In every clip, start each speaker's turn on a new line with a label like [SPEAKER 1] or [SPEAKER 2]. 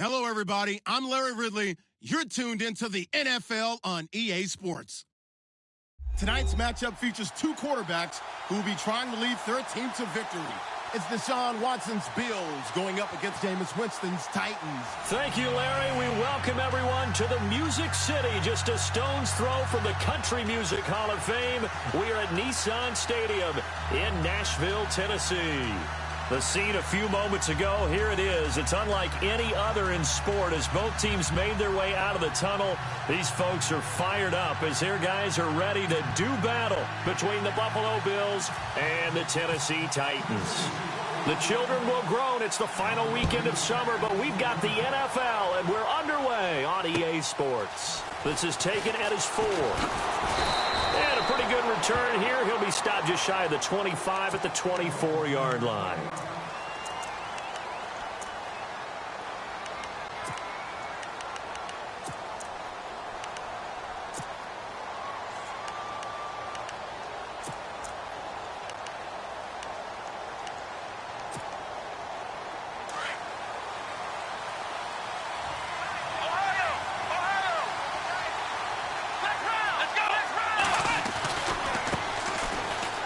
[SPEAKER 1] Hello, everybody. I'm Larry Ridley. You're tuned into the NFL on EA Sports. Tonight's matchup features two quarterbacks who will be trying to lead their team to victory. It's Deshaun Watson's Bills going up against Jameis Winston's Titans.
[SPEAKER 2] Thank you, Larry. We welcome everyone to the Music City, just a stone's throw from the Country Music Hall of Fame. We are at Nissan Stadium in Nashville, Tennessee. The scene a few moments ago, here it is. It's unlike any other in sport as both teams made their way out of the tunnel. These folks are fired up as their guys are ready to do battle between the Buffalo Bills and the Tennessee Titans. The children will groan. It's the final weekend of summer, but we've got the NFL, and we're underway on EA Sports. This is taken at his 4. And a pretty good return here. He'll be stopped just shy of the 25 at the 24-yard line.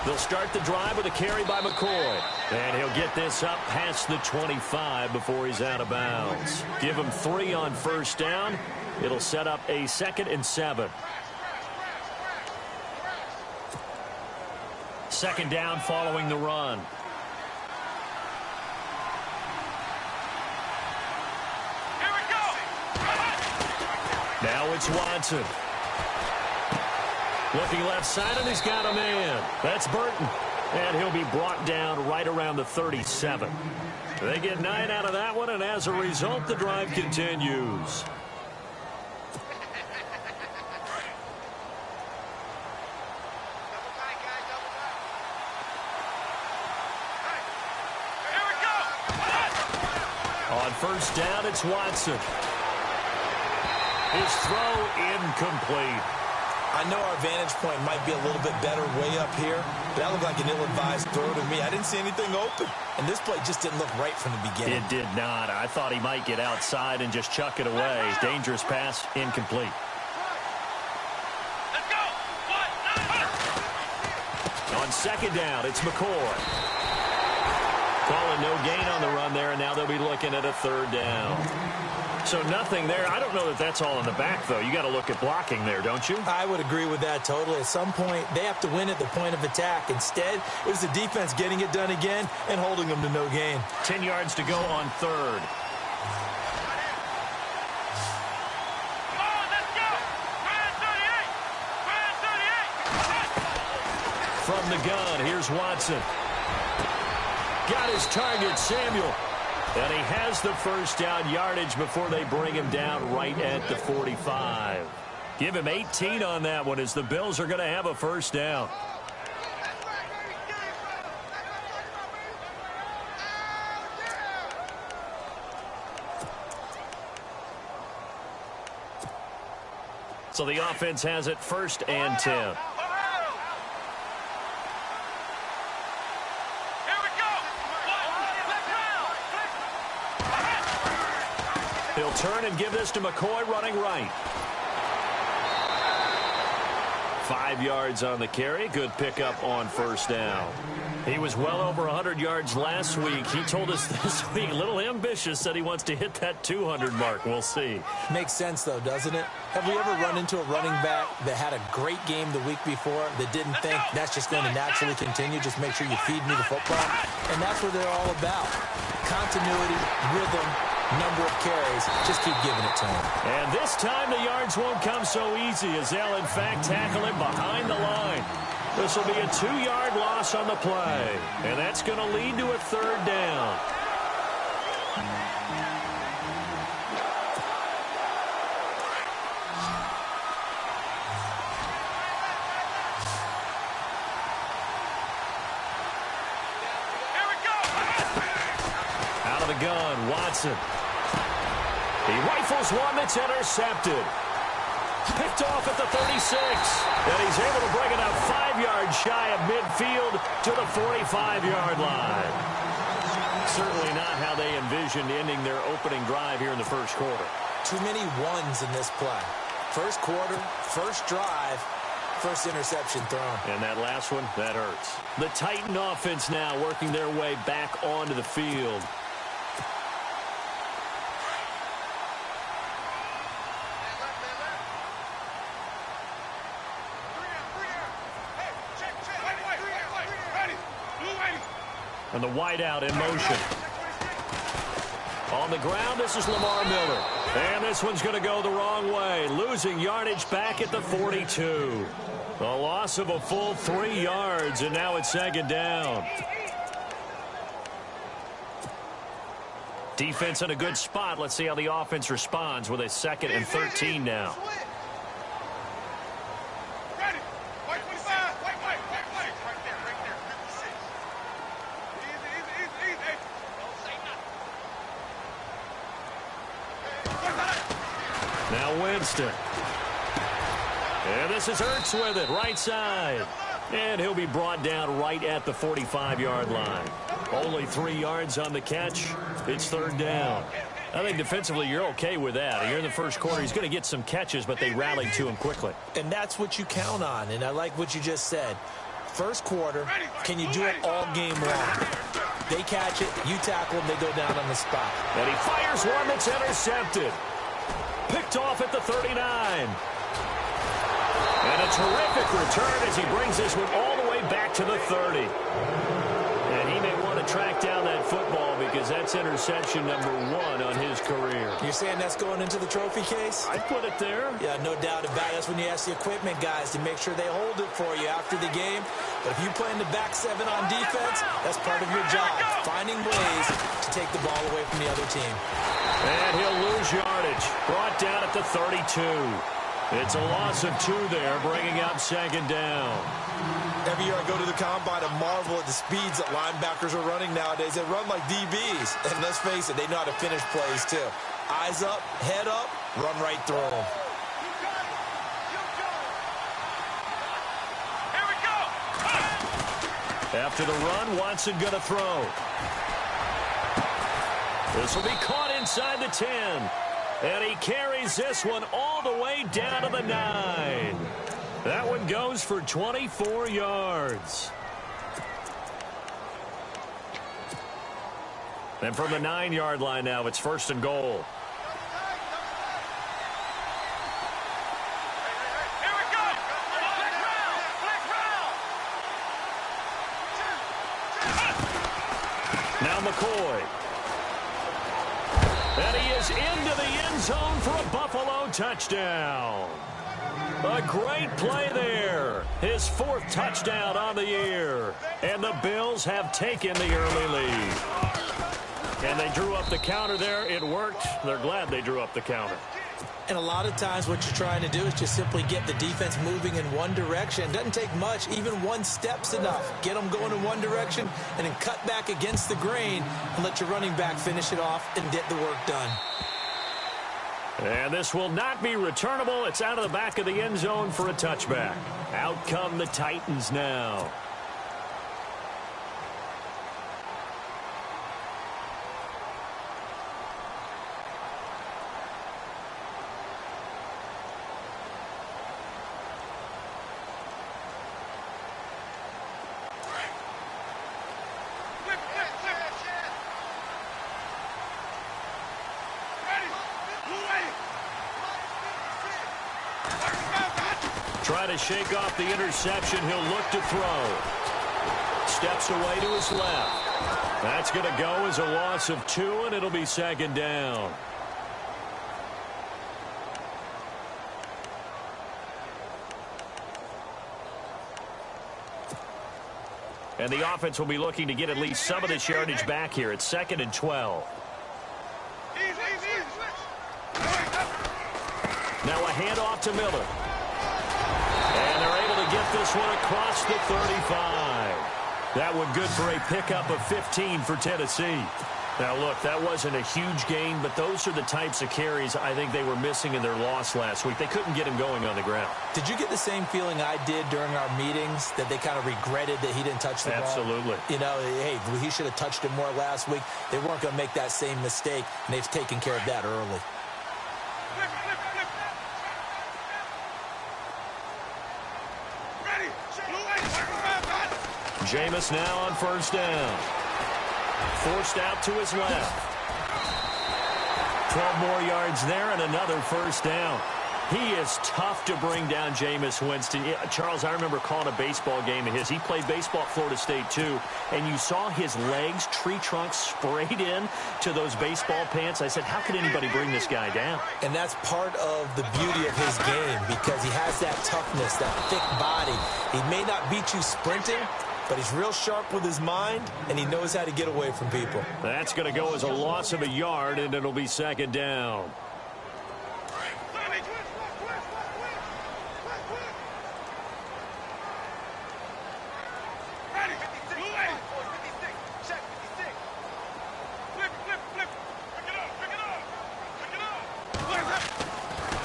[SPEAKER 2] They'll start the drive with a carry by McCoy. And he'll get this up past the 25 before he's out of bounds. Give him 3 on first down. It'll set up a 2nd and 7. 2nd down following the run.
[SPEAKER 3] Here we go.
[SPEAKER 2] Now it's Watson. Looking left side, and he's got a man. That's Burton. And he'll be brought down right around the 37. They get 9 out of that one, and as a result, the drive continues.
[SPEAKER 3] Here we go.
[SPEAKER 2] On first down, it's Watson. His throw incomplete.
[SPEAKER 4] I know our vantage point might be a little bit better way up here, but that looked like an ill-advised throw to me. I didn't see anything open, and this play just didn't look right from the beginning.
[SPEAKER 2] It did not. I thought he might get outside and just chuck it away. Dangerous pass, incomplete.
[SPEAKER 3] Let's go.
[SPEAKER 2] On 2nd down, it's McCoy. Calling no gain on the run there, and now they'll be looking at a 3rd down. So nothing there. I don't know that that's all in the back, though. You got to look at blocking there, don't you?
[SPEAKER 4] I would agree with that totally. At some point, they have to win at the point of attack. Instead, it was the defense getting it done again and holding them to no gain.
[SPEAKER 2] 10 yards to go on 3rd.
[SPEAKER 3] Come on, let's go. Ryan 38.
[SPEAKER 2] From the gun, here's Watson. Got his target, Samuel. And he has the first down yardage before they bring him down right at the 45. Give him 18 on that one as the Bills are going to have a first down. So the offense has it 1st and 10. He'll turn and give this to McCoy running right. 5 yards on the carry. Good pickup on first down. He was well over 100 yards last week. He told us this week, a little ambitious, said he wants to hit that 200 mark. We'll see.
[SPEAKER 4] Makes sense, though, doesn't it? Have we ever run into a running back that had a great game the week before that didn't think that's just going to naturally continue? Just make sure you feed me the football. And that's what they're all about. Continuity, rhythm, number of carries. Just keep giving it to him.
[SPEAKER 2] And this time the yards won't come so easy as they'll, in fact, tackle him behind the line. This will be a 2-yard loss on the play. And that's going to lead to a 3rd down. Out of the gun, Watson. He rifles one that's intercepted. Picked off at the 36. And he's able to bring it up 5 yards shy of midfield to the 45-yard line. Certainly not how they envisioned ending their opening drive here in the first quarter.
[SPEAKER 4] Too many ones in this play. First quarter, first drive, first interception thrown.
[SPEAKER 2] And that last one, that hurts. The Titan offense now working their way back onto the field. And the wideout in motion. On the ground, this is Lamar Miller. And this one's going to go the wrong way. Losing yardage back at the 42. A loss of a full 3 yards, and now it's second down. Defense in a good spot. Let's see how the offense responds with a 2nd and 13 now. Now Winston. And this is Ertz with it, right side. And he'll be brought down right at the 45-yard line. Only 3 yards on the catch. It's third down. I think defensively you're okay with that. You're in the first quarter. He's going to get some catches, but they rallied to him quickly.
[SPEAKER 4] And that's what you count on, and I like what you just said. First quarter, can you do it all game long? They catch it, you tackle them, they go down on the spot.
[SPEAKER 2] And he fires one that's intercepted. Picked off at the 39. And a terrific return as he brings this one all the way back to the 30. And he may want to track down that football because that's interception number 1 on his career.
[SPEAKER 4] You're saying that's going into the trophy case?
[SPEAKER 2] I'd put it there.
[SPEAKER 4] Yeah, no doubt about it. That's when you ask the equipment guys to make sure they hold it for you after the game. But if you play in the back 7 on defense, that's part of your job, finding ways to take the ball away from the other team.
[SPEAKER 2] And he'll lose yardage. Brought down at the 32. It's a loss of 2 there, bringing up second down.
[SPEAKER 5] Every year I go to the combine and marvel at the speeds that linebackers are running nowadays. They run like DBs. And let's face it, they know how to finish plays too. Eyes up, head up, run right through them.
[SPEAKER 3] Here we go.
[SPEAKER 2] After the run, Watson going to throw. This will be caught inside the 10. And he carries this one all the way down to the 9. That one goes for 24 yards. And from the 9-yard line now, it's first and goal.
[SPEAKER 3] Here we go.
[SPEAKER 2] Now McCoy. And he is into the end zone for a Buffalo touchdown. A great play there. His 4th touchdown on the year. And the Bills have taken the early lead. And they drew up the counter there. It worked. They're glad they drew up the counter.
[SPEAKER 4] And a lot of times what you're trying to do is just simply get the defense moving in one direction. It doesn't take much. Even one step's enough. Get them going in one direction and then cut back against the grain and let your running back finish it off and get the work done.
[SPEAKER 2] And this will not be returnable. It's out of the back of the end zone for a touchback. Out come the Titans now. Try to shake off the interception. He'll look to throw. Steps away to his left. That's going to go as a loss of 2, and it'll be second down. And the offense will be looking to get at least some of this yardage back here. It's 2nd and 12. Now a handoff to Miller. And they're able to get this one across the 35. That one good for a pickup of 15 for Tennessee. Now, look, that wasn't a huge gain, but those are the types of carries I think they were missing in their loss last week. They couldn't get him going on the ground.
[SPEAKER 4] Did you get the same feeling I did during our meetings, that they kind of regretted that he didn't touch the ball?
[SPEAKER 2] Absolutely.
[SPEAKER 4] You know, hey, he should have touched it more last week. They weren't going to make that same mistake, and they've taken care of that early.
[SPEAKER 2] Jameis now on first down. Forced out to his left. 12 more yards there and another first down. He is tough to bring down, Jameis Winston. Yeah, Charles, I remember calling a baseball game of his. He played baseball at Florida State, too, and you saw his legs, tree trunks sprayed in to those baseball pants. I said, how could anybody bring this guy down?
[SPEAKER 4] And that's part of the beauty of his game, because he has that toughness, that thick body. He may not beat you sprinting, but he's real sharp with his mind, and he knows how to get away from people.
[SPEAKER 2] That's going to go as a loss of a yard, and it'll be second down.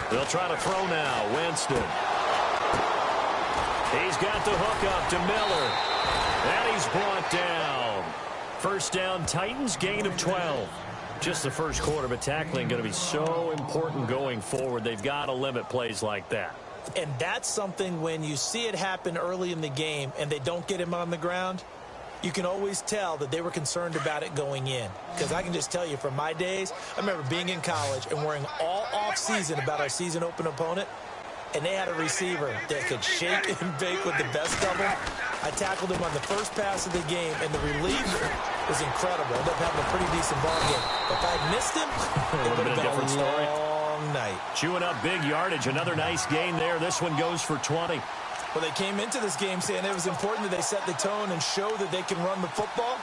[SPEAKER 2] They'll try to throw now. Winston. He's got the hook up to Miller. And he's brought down. First down, Titans, gain of 12. Just the first quarter, but tackling going to be so important going forward. They've got to limit plays like that.
[SPEAKER 4] And that's something when you see it happen early in the game and they don't get him on the ground, you can always tell that they were concerned about it going in. Because I can just tell you from my days, I remember being in college and worrying all off-season about our season open opponent, and they had a receiver that could shake and bake with the best of them. I tackled him on the first pass of the game, and the relief was incredible. Ended up having a pretty decent ball game. If I had missed him, it would have been a long night.
[SPEAKER 2] Chewing up big yardage. Another nice gain there. This one goes for 20.
[SPEAKER 4] Well, they came into this game saying it was important that they set the tone and show that they can run the football.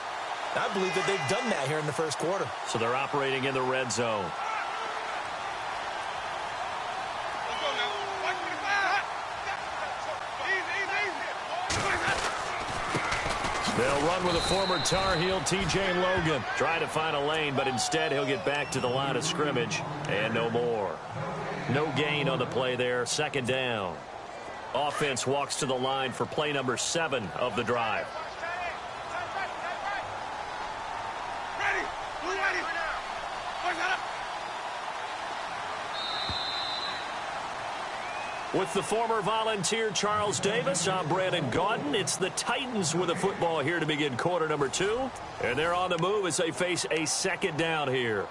[SPEAKER 4] I believe that they've done that here in the first quarter.
[SPEAKER 2] So they're operating in the red zone. They'll run with a former Tar Heel, T.J. Logan. Try to find a lane, but instead he'll get back to the line of scrimmage. And no more. No gain on the play there. Second down. Offense walks to the line for play number 7 of the drive. With the former Volunteer Charles Davis, I'm Brandon Gaudin. It's the Titans with the football here to begin quarter number 2. And they're on the move as they face a second down here.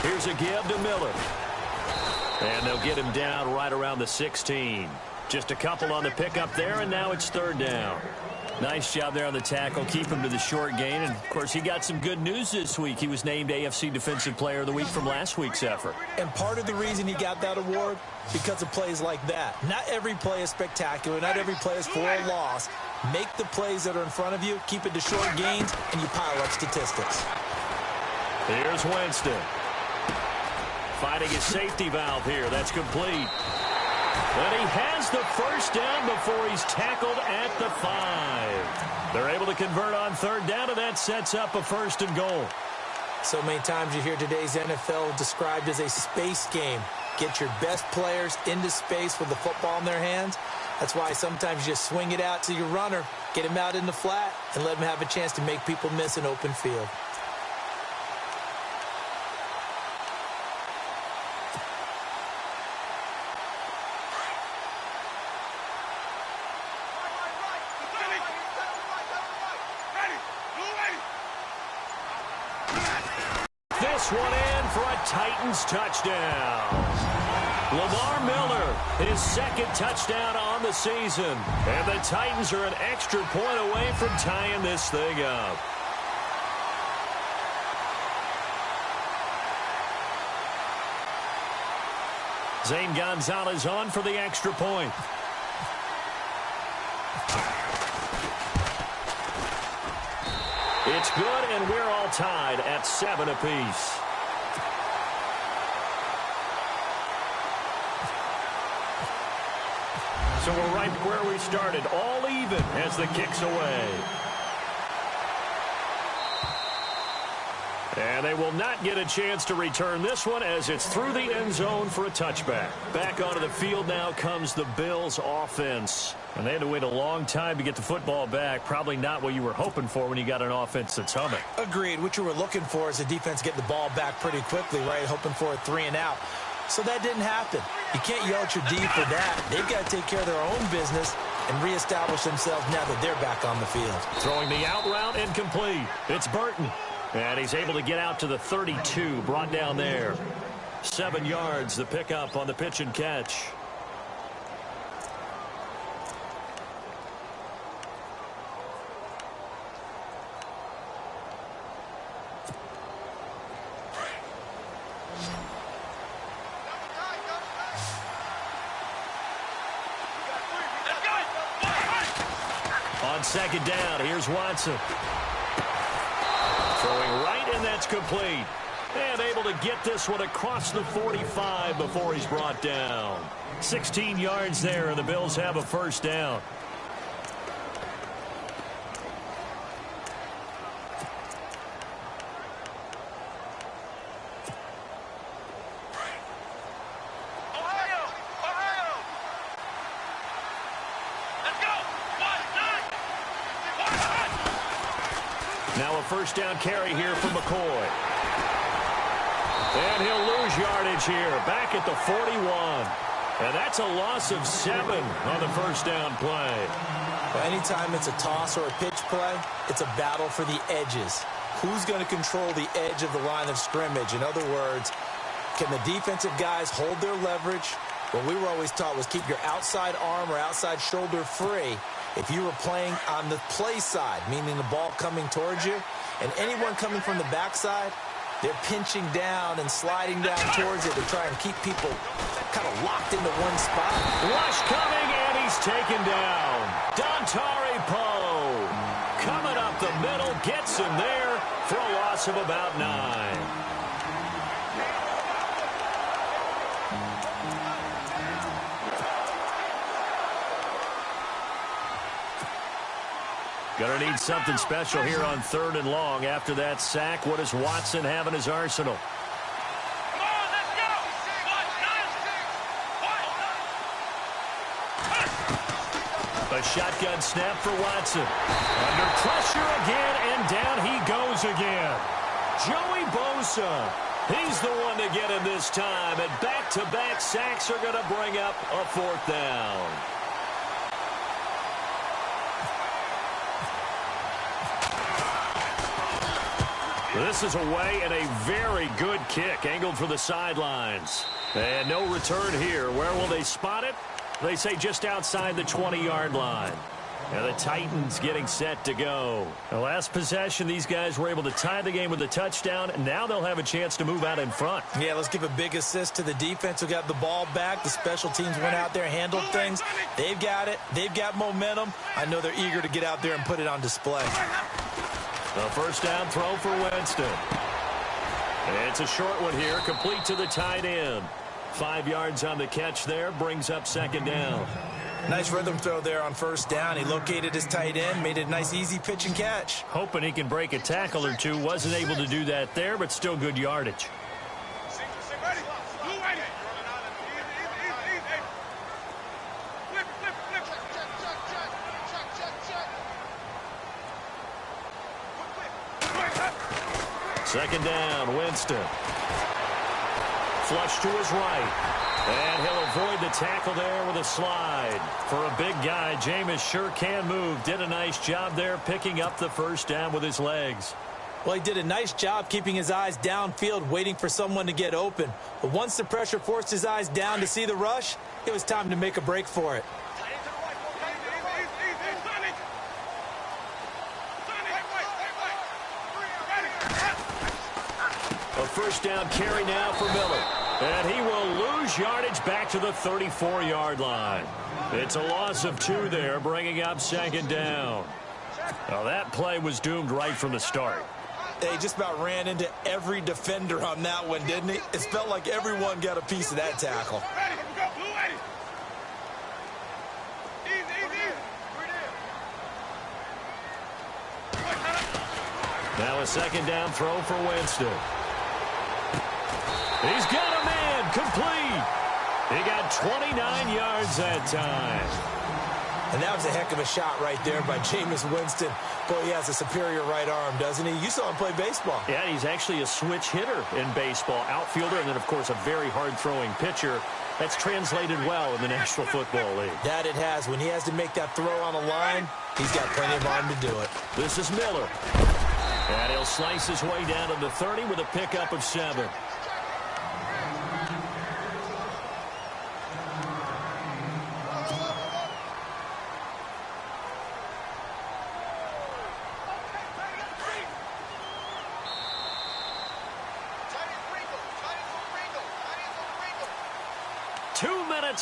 [SPEAKER 2] Here's a give to Miller. And they'll get him down right around the 16. Just a couple on the pickup there, and now it's third down. Nice job there on the tackle. Keep him to the short gain. And, of course, he got some good news this week. He was named AFC Defensive Player of the Week from last week's effort.
[SPEAKER 4] And part of the reason he got that award, because of plays like that. Not every play is spectacular. Not every play is for a loss. Make the plays that are in front of you, keep it to short gains, and you pile up statistics.
[SPEAKER 2] Here's Winston. Finding his safety valve here. That's complete. But he has the first down before he's tackled at the 5. They're able to convert on third down, and that sets up a first and goal.
[SPEAKER 4] So many times you hear today's NFL described as a space game. Get your best players into space with the football in their hands. That's why sometimes you just swing it out to your runner, get him out in the flat, and let him have a chance to make people miss an open field.
[SPEAKER 2] One in for a Titans touchdown. Lamar Miller, his second touchdown on the season. And the Titans are an extra point away from tying this thing up. Zane Gonzalez on for the extra point. It's good, and we're all tied at 7 apiece. So we're right where we started, all even as the kick's away. And they will not get a chance to return this one as it's through the end zone for a touchback. Back onto the field now comes the Bills offense. And they had to wait a long time to get the football back. Probably not what you were hoping for when you got an offense that's humming.
[SPEAKER 4] Agreed. What you were looking for is the defense getting the ball back pretty quickly, right? Hoping for a 3-and-out. So that didn't happen. You can't yell at your D for that. They've got to take care of their own business and reestablish themselves now that they're back on the field.
[SPEAKER 2] Throwing the out route incomplete. It's Burton. And he's able to get out to the 32, brought down there. 7 yards, the pickup on the pitch and catch. On second down, here's Watson. Throwing right, and that's complete. And able to get this one across the 45 before he's brought down. 16 yards there, and the Bills have a first down. Now a first down carry here for McCoy. And he'll lose yardage here, back at the 41. And that's a loss of 7 on the first down play.
[SPEAKER 4] Well, anytime it's a toss or a pitch play, it's a battle for the edges. Who's going to control the edge of the line of scrimmage? In other words, can the defensive guys hold their leverage? What we were always taught was keep your outside arm or outside shoulder free. If you were playing on the play side, meaning the ball coming towards you, and anyone coming from the backside, they're pinching down and sliding down towards it to try and keep people kind of locked into one spot.
[SPEAKER 2] Rush coming, and he's taken down. Dontari Poe coming up the middle, gets him there for a loss of about 9. Going to need something special here on 3rd and long. After that sack, what does Watson have in his arsenal?
[SPEAKER 3] Come on, let's go!
[SPEAKER 2] A shotgun snap for Watson. Under pressure again, and down he goes again. Joey Bosa. He's the one to get him this time, and back-to-back sacks are going to bring up a 4th down. This is away and a very good kick angled for the sidelines. And no return here. Where will they spot it? They say just outside the 20-yard line. And the Titans getting set to go. The last possession, these guys were able to tie the game with a touchdown. And now they'll have a chance to move out in front.
[SPEAKER 4] Yeah, let's give a big assist to the defense who got the ball back. The special teams went out there, handled things. They've got it. They've got momentum. I know they're eager to get out there and put it on display.
[SPEAKER 2] The first down throw for Winston. It's a short one here, complete to the tight end. 5 yards on the catch there, brings up 2nd down.
[SPEAKER 4] Nice rhythm throw there on 1st down. He located his tight end, made it a nice easy pitch and catch.
[SPEAKER 2] Hoping he can break a tackle or two. Wasn't able to do that there, but still good yardage. Second down, Winston. Flush to his right. And he'll avoid the tackle there with a slide. For a big guy, Jameis sure can move. Did a nice job there picking up the first down with his legs.
[SPEAKER 4] Well, he did a nice job keeping his eyes downfield, waiting for someone to get open. But once the pressure forced his eyes down to see the rush, it was time to make a break for it.
[SPEAKER 2] A first down carry now for Miller. And he will lose yardage back to the 34-yard line. It's a loss of 2 there, bringing up 2nd down. Now that play was doomed right from the start.
[SPEAKER 5] They just about ran into every defender on that one, didn't he? It felt like everyone got a piece of that tackle.
[SPEAKER 2] Now a second down throw for Winston. He's got a man, complete. He got 29 yards that time.
[SPEAKER 4] And that was a heck of a shot right there by Jameis Winston. Boy, he has a superior right arm, doesn't he? You saw him play baseball.
[SPEAKER 2] Yeah, he's actually a switch hitter in baseball. Outfielder, and then, of course, a very hard-throwing pitcher. That's translated well in the National Football League.
[SPEAKER 4] That it has. When he has to make that throw on the line, he's got plenty of arm to do it.
[SPEAKER 2] This is Miller. And he'll slice his way down to the 30 with a pickup of 7.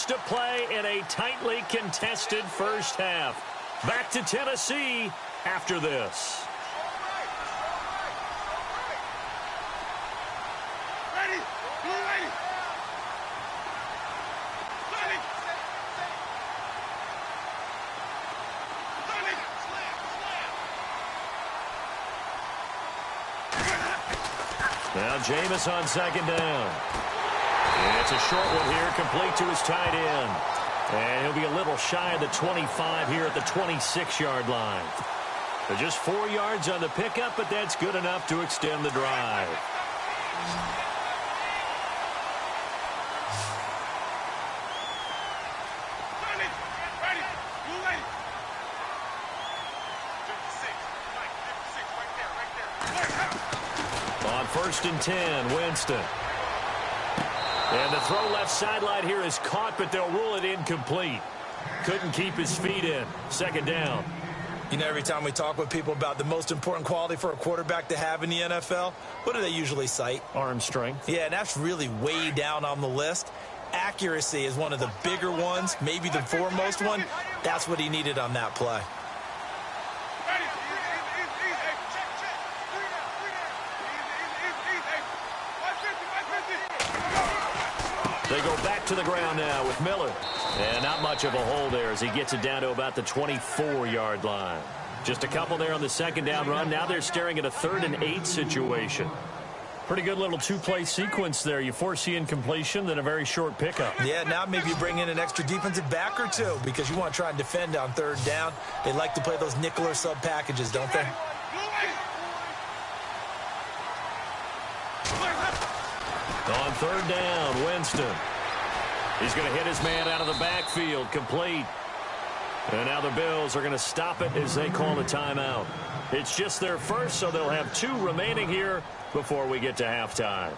[SPEAKER 2] To play in a tightly contested first half. Back to Tennessee after this.
[SPEAKER 3] Ready? Ready?
[SPEAKER 2] Now Jameis on second down. It's a short one here, complete to his tight end. And he'll be a little shy of the 25 here at the 26-yard line. They're just 4 yards on the pickup, but that's good enough to extend the drive. On 1st and 10, Winston. And the throw left sideline here is caught, but they'll rule it incomplete. Couldn't keep his feet in. Second down.
[SPEAKER 4] You know, every time we talk with people about the most important quality for a quarterback to have in the NFL, what do they usually cite?
[SPEAKER 2] Arm strength.
[SPEAKER 4] Yeah, and that's really way down on the list. Accuracy is one of the bigger ones, maybe the foremost one. That's what he needed on that play.
[SPEAKER 2] They go back to the ground now with Miller. And not much of a hole there as he gets it down to about the 24-yard line. Just a couple there on the second down run. Now they're staring at a 3rd and 8 situation. Pretty good little two-play sequence there. You foresee incompletion, then a very short pickup.
[SPEAKER 4] Yeah, now maybe you bring in an extra defensive back or two because you want to try and defend on 3rd down. They like to play those nickel or sub packages, don't they?
[SPEAKER 2] On 3rd down, Winston. He's going to hit his man out of the backfield, complete. And now the Bills are going to stop it as they call a timeout. It's just their first, so they'll have 2 remaining here before we get to halftime.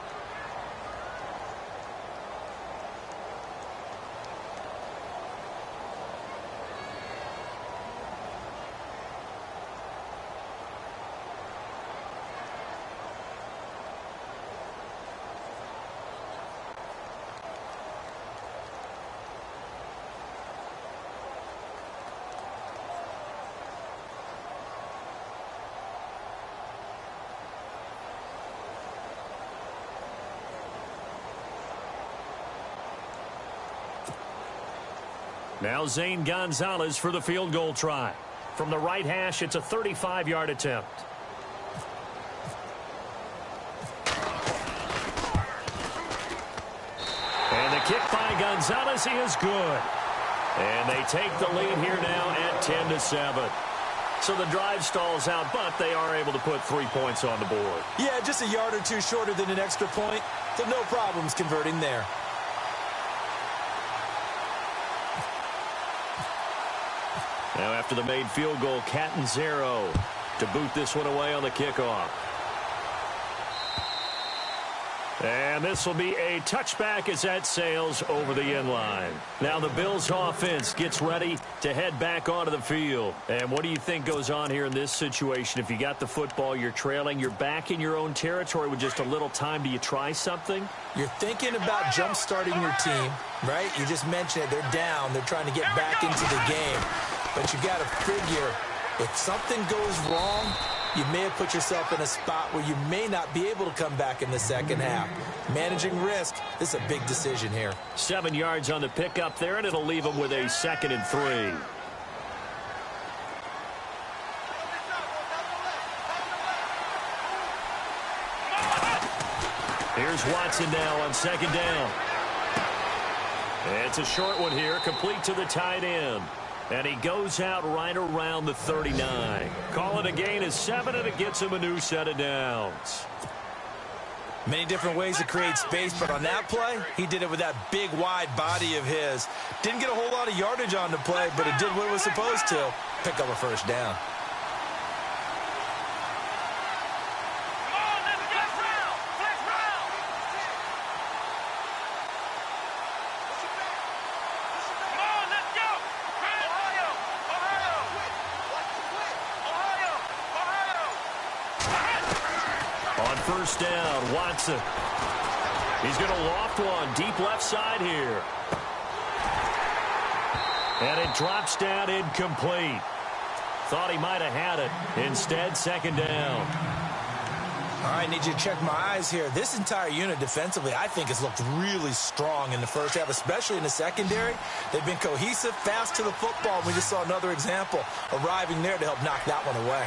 [SPEAKER 2] Now Zane Gonzalez for the field goal try. From the right hash, it's a 35-yard attempt. And the kick by Gonzalez is good. And they take the lead here now at 10-7. So the drive stalls out, but they are able to put 3 points on the board.
[SPEAKER 4] Yeah, just a yard or two shorter than an extra point, so no problems converting there.
[SPEAKER 2] Now after the made field goal, Catanzaro to boot this one away on the kickoff. And this will be a touchback as that sails over the end line. Now the Bills offense gets ready to head back onto the field. And what do you think goes on here in this situation? If you got the football, you're trailing, you're back in your own territory with just a little time. Do you try something?
[SPEAKER 4] You're thinking about jump-starting your team, right? You just mentioned it. They're down. They're trying to get back into the game. But you got to figure, if something goes wrong, you may have put yourself in a spot where you may not be able to come back in the second half. Managing risk, this is a big decision here.
[SPEAKER 2] 7 yards on the pickup there, and it'll leave them with a 2nd and 3. Here's Watson now on second down. It's a short one here, complete to the tight end. And he goes out right around the 39. Call it a gain of 7, and it gets him a new set of downs.
[SPEAKER 5] Many different ways to create space, but on that play, he did it with that big, wide body of his. Didn't get a whole lot of yardage on the play, but it did what it was supposed to. Pick up a first down.
[SPEAKER 2] First down, Watson. He's going to loft one deep left side here. And it drops down incomplete. Thought he might have had it. Instead, second down.
[SPEAKER 5] All right, need you to check my eyes here. This entire unit defensively, I think, has looked really strong in the first half, especially in the secondary. They've been cohesive, fast to the football. We just saw another example arriving there to help knock that one away.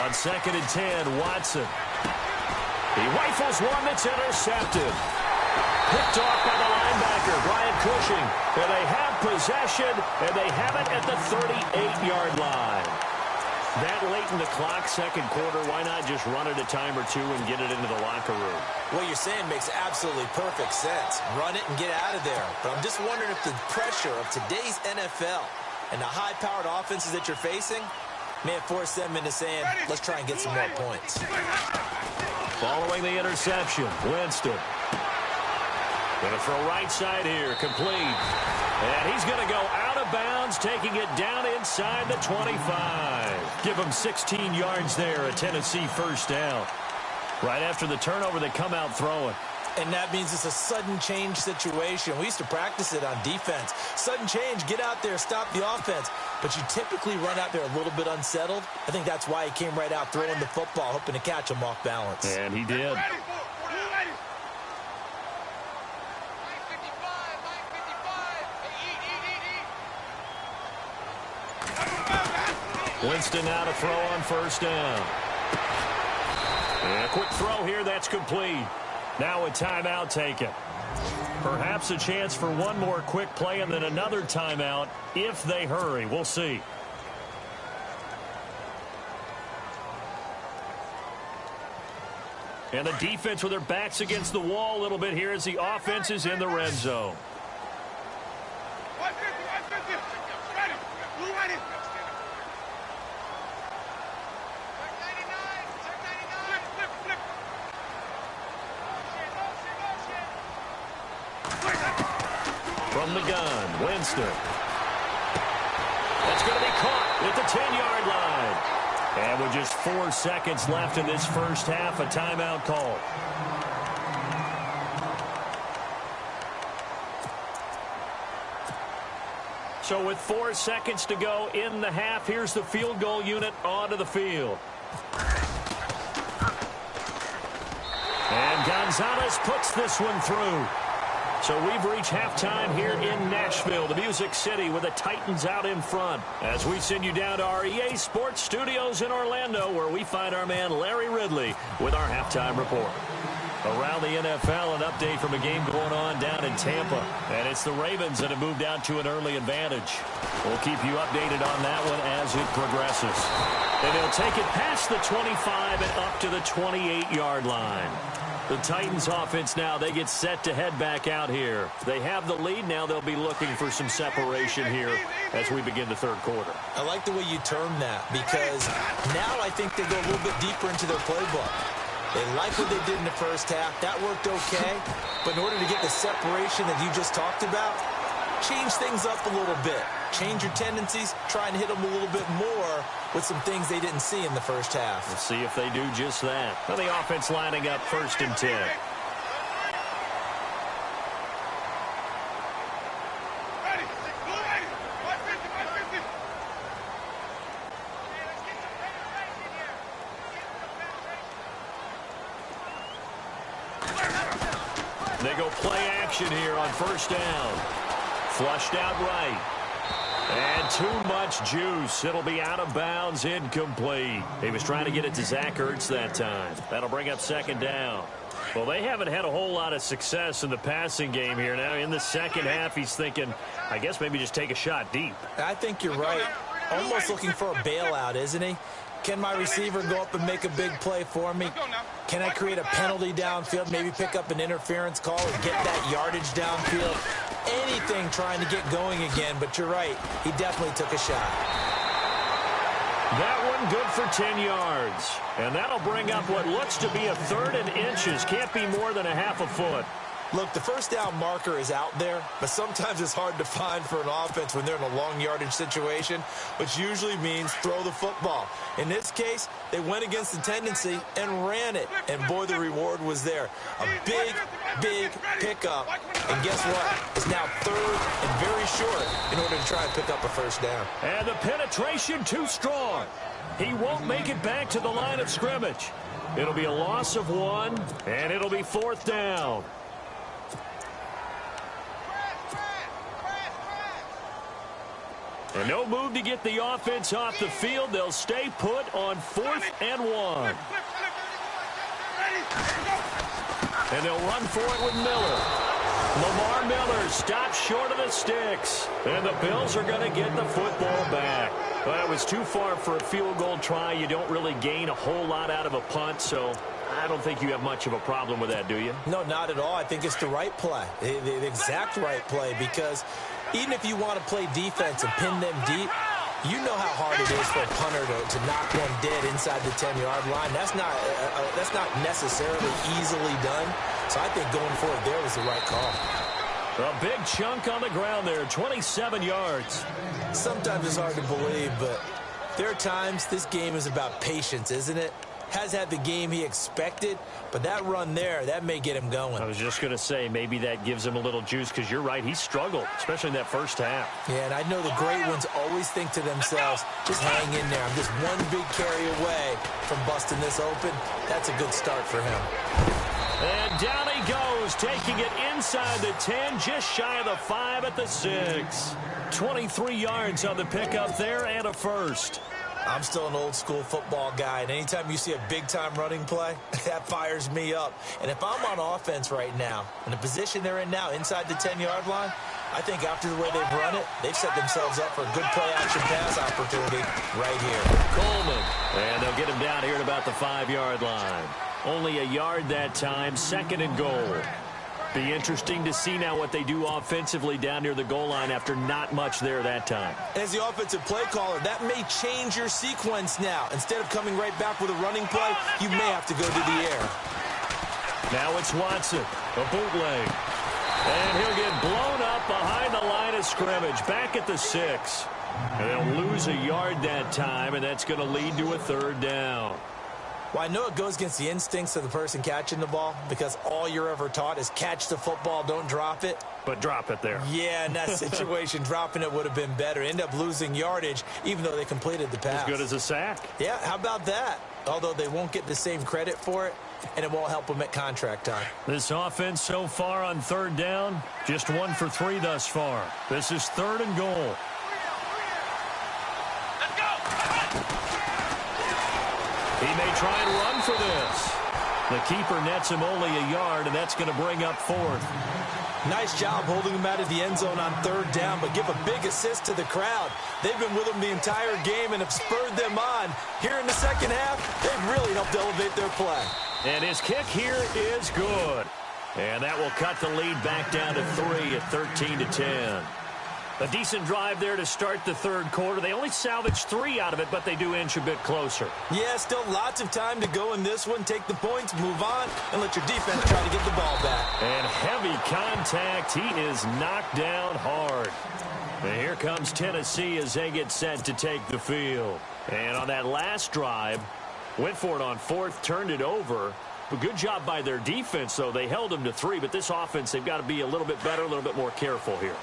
[SPEAKER 2] On second and 10, Watson. He rifles one that's intercepted. Picked off by the linebacker, Brian Cushing. And they have possession, and they have it at the 38-yard line. That late in the clock, second quarter, why not just run it a time or two and get it into the locker room?
[SPEAKER 5] What you're saying makes absolutely perfect sense. Run it and get out of there. But I'm just wondering if the pressure of today's NFL and the high-powered offenses that you're facing may have forced them into saying, let's try and get some more points.
[SPEAKER 2] Following the interception, Winston. Going to throw right side here, complete. And he's going to go out of bounds, taking it down inside the 25. Give him 16 yards there, a Tennessee first down. Right after the turnover, they come out throwing.
[SPEAKER 5] And that means it's a sudden change situation. We used to practice it on defense. Sudden change, get out there, stop the offense. But you typically run out there a little bit unsettled. I think that's why he came right out throwing the football, hoping to catch him off balance.
[SPEAKER 2] And he did. Winston now to throw on first down. And a quick throw here, that's complete. Now a timeout taken. Perhaps a chance for one more quick play and then another timeout if they hurry. We'll see. And the defense with their backs against the wall a little bit here as the offense is in the red zone. From the gun, Winston. That's going to be caught at the 10-yard line. And with just 4 seconds left in this first half, a timeout call. So with 4 seconds to go in the half, here's the field goal unit onto the field. And Gonzalez puts this one through. So we've reached halftime here in Nashville, the Music City, with the Titans out in front. As we send you down to our EA Sports Studios in Orlando, where we find our man Larry Ridley with our halftime report. Around the NFL, an update from a game going on down in Tampa. And it's the Ravens that have moved out to an early advantage. We'll keep you updated on that one as it progresses. And they'll take it past the 25 and up to the 28-yard line. The Titans offense now, they get set to head back out here. They have the lead. Now they'll be looking for some separation here as we begin the third quarter.
[SPEAKER 5] I like the way you term that because now I think they go a little bit deeper into their playbook. They like what they did in the first half. That worked okay. But in order to get the separation that you just talked about, change things up a little bit. Change your tendencies. Try and hit them a little bit more with some things they didn't see in the first half.
[SPEAKER 2] We'll see if they do just that. Well, the offense lining up first and 10. They go play action here on first down. Flushed out right. And too much juice. It'll be out of bounds, incomplete. He was trying to get it to Zach Ertz that time. That'll bring up second down. Well, they haven't had a whole lot of success in the passing game here. Now, in the second half, he's thinking, I guess maybe just take a shot deep.
[SPEAKER 5] I think you're right. Almost looking for a bailout, isn't he? Can my receiver go up and make a big play for me? Can I create a penalty downfield, maybe pick up an interference call and get that yardage downfield? Anything trying to get going again, but you're right. He definitely took a shot.
[SPEAKER 2] That one good for 10 yards. And that'll bring up what looks to be a third and inches. Can't be more than a half a foot.
[SPEAKER 5] Look, the first down marker is out there, but sometimes it's hard to find for an offense when they're in a long yardage situation, which usually means throw the football. In this case, they went against the tendency and ran it, and boy, the reward was there. A big, big pickup, and guess what? It's now third and very short in order to try and pick up a first down.
[SPEAKER 2] And the penetration too strong. He won't make it back to the line of scrimmage. It'll be a loss of 1, and it'll be fourth down. And no move to get the offense off the field. They'll stay put on 4th and 1. And they'll run for it with Miller. Lamar Miller stops short of the sticks. And the Bills are going to get the football back. Well, it was too far for a field goal try. You don't really gain a whole lot out of a punt, so I don't think you have much of a problem with that, do you?
[SPEAKER 5] No, not at all. I think it's the right play, the exact right play, because even if you want to play defense and pin them deep, you know how hard it is for a punter to knock one dead inside the 10-yard line. That's not necessarily easily done. So I think going for it there was the right call.
[SPEAKER 2] A big chunk on the ground there, 27 yards.
[SPEAKER 5] Sometimes it's hard to believe, but there are times this game is about patience, isn't it? Has had the game he expected, but that run there, that may get him going.
[SPEAKER 2] I was just going to say, maybe that gives him a little juice, because you're right, he struggled, especially in that first half.
[SPEAKER 5] Yeah, and I know the great ones always think to themselves, just hang in there. I'm just one big carry away from busting this open. That's a good start for him.
[SPEAKER 2] And down he goes, taking it inside the 10, just shy of the 5 at the 6. 23 yards on the pickup there and a first.
[SPEAKER 5] I'm still an old-school football guy, and anytime you see a big-time running play, that fires me up. And if I'm on offense right now, in the position they're in now, inside the 10-yard line, I think after the way they've run it, they've set themselves up for a good play-action pass opportunity right here.
[SPEAKER 2] Coleman, and they'll get him down here at about the 5-yard line. Only a yard that time, 2nd and goal. Be interesting to see now what they do offensively down near the goal line after not much there that time.
[SPEAKER 5] As the offensive play caller, that may change your sequence now. Instead of coming right back with a running play, you may have to go to the air.
[SPEAKER 2] Now it's Watson, a bootleg. And he'll get blown up behind the line of scrimmage, back at the 6. And they'll lose a yard that time, and that's going to lead to a 3rd down.
[SPEAKER 5] Well, I know it goes against the instincts of the person catching the ball, because all you're ever taught is catch the football, don't drop it.
[SPEAKER 2] But drop it there.
[SPEAKER 5] Yeah, in that situation, dropping it would have been better. End up losing yardage, even though they completed the pass.
[SPEAKER 2] As good as a sack.
[SPEAKER 5] Yeah, how about that? Although they won't get the same credit for it, and it won't help them at contract time.
[SPEAKER 2] This offense so far on 3rd down, just 1 for 3 thus far. This is 3rd and goal. He may try and run for this. The keeper nets him only a yard, and that's going to bring up 4th.
[SPEAKER 5] Nice job holding him out of the end zone on 3rd down, but give a big assist to the crowd. They've been with him the entire game and have spurred them on. Here in the second half, they've really helped elevate their play.
[SPEAKER 2] And his kick here is good. And that will cut the lead back down to 3 at 13-10. A decent drive there to start the 3rd quarter. They only salvaged 3 out of it, but they do inch a bit closer.
[SPEAKER 5] Yeah, still lots of time to go in this one. Take the points, move on, and let your defense try to get the ball back.
[SPEAKER 2] And heavy contact. He is knocked down hard. And here comes Tennessee as they get set to take the field. And on that last drive, went for it on 4th, turned it over. But good job by their defense, though. They held them to 3, but this offense, they've got to be a little bit better, a little bit more careful here.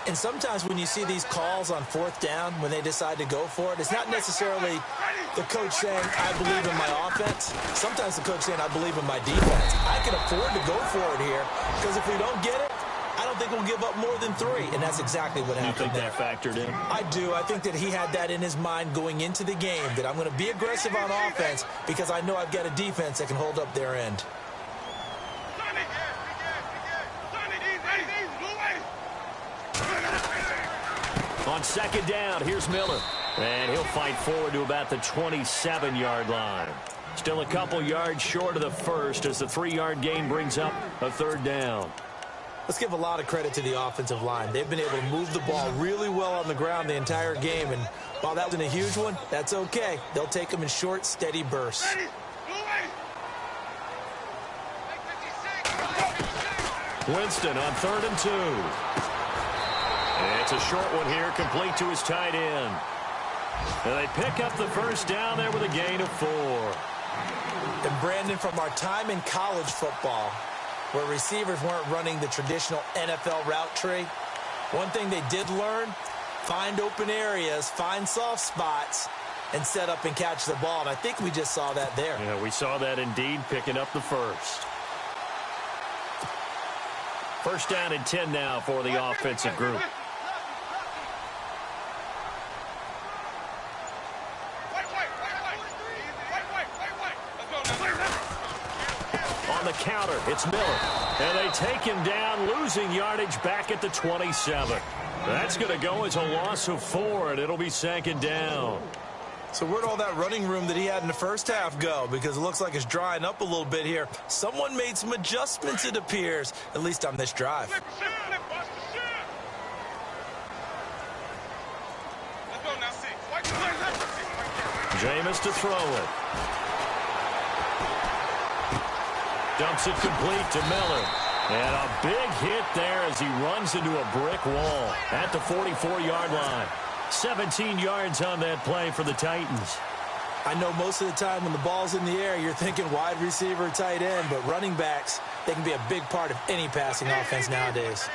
[SPEAKER 5] And sometimes when you see these calls on 4th down, when they decide to go for it, it's not necessarily the coach saying, I believe in my offense. Sometimes the coach saying, I believe in my defense. I can afford to go for it here, because if we don't get it, I don't don't think we'll give up more than 3, and that's exactly what happened.
[SPEAKER 2] You think
[SPEAKER 5] there.
[SPEAKER 2] that factored in?
[SPEAKER 5] I do. I think that he had that in his mind going into the game, that I'm going to be aggressive on offense because I know I've got a defense that can hold up their end.
[SPEAKER 2] On second down, here's Miller. And he'll fight forward to about the 27-yard line. Still a couple yards short of the first as the 3-yard gain brings up a third down.
[SPEAKER 5] Let's give a lot of credit to the offensive line. They've been able to move the ball really well on the ground the entire game. And while that wasn't a huge one, that's okay. They'll take them in short, steady bursts.
[SPEAKER 2] Winston on 3rd and 2. And it's a short one here, complete to his tight end. And they pick up the first down there with a gain of 4.
[SPEAKER 5] And Brandon, from our time in college football, where receivers weren't running the traditional NFL route tree, one thing they did learn, find open areas, find soft spots, and set up and catch the ball. And I think we just saw that there.
[SPEAKER 2] Yeah, we saw that indeed, picking up the first. First down and 10 now for the offensive group. On the counter, it's Miller. And they take him down, losing yardage back at the 27. That's going to go as a loss of 4, and it'll be second down.
[SPEAKER 5] So where'd all that running room that he had in the first half go? Because it looks like it's drying up a little bit here. Someone made some adjustments, it appears, at least on this drive.
[SPEAKER 2] Jameis to throw it. Dumps it complete to Miller. And a big hit there as he runs into a brick wall at the 44-yard line. 17 yards on that play for the Titans.
[SPEAKER 5] I know most of the time when the ball's in the air, you're thinking wide receiver, tight end, but running backs, they can be a big part of any passing offense nowadays.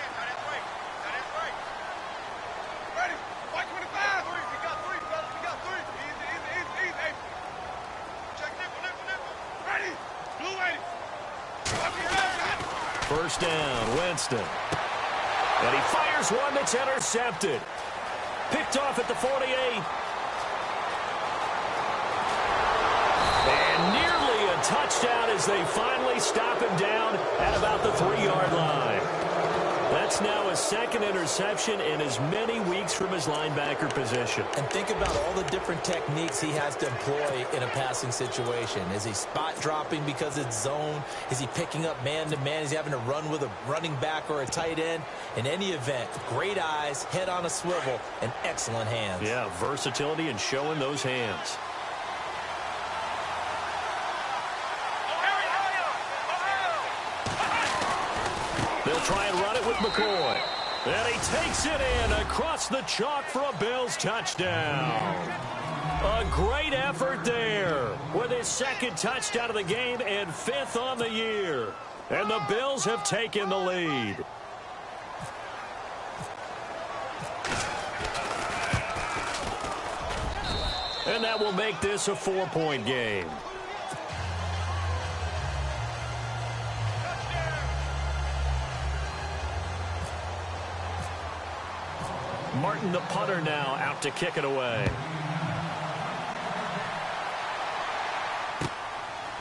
[SPEAKER 2] First down, Winston. And he fires one that's intercepted. Picked off at the 48. And nearly a touchdown as they finally stop him down at about the 3-yard line. That's now his second interception in as many weeks from his linebacker position.
[SPEAKER 5] And think about all the different techniques he has to employ in a passing situation. Is he spot dropping because it's zone? Is he picking up man-to-man? Is he having to run with a running back or a tight end? In any event, great eyes, head on a swivel, and excellent hands.
[SPEAKER 2] Yeah, versatility and showing those hands. They'll try and run it with McCoy. And he takes it in across the chalk for a Bills touchdown. A great effort there with his second touchdown of the game and 5th on the year. And the Bills have taken the lead. And that will make this a 4-point game. Martin, the punter, now out to kick it away.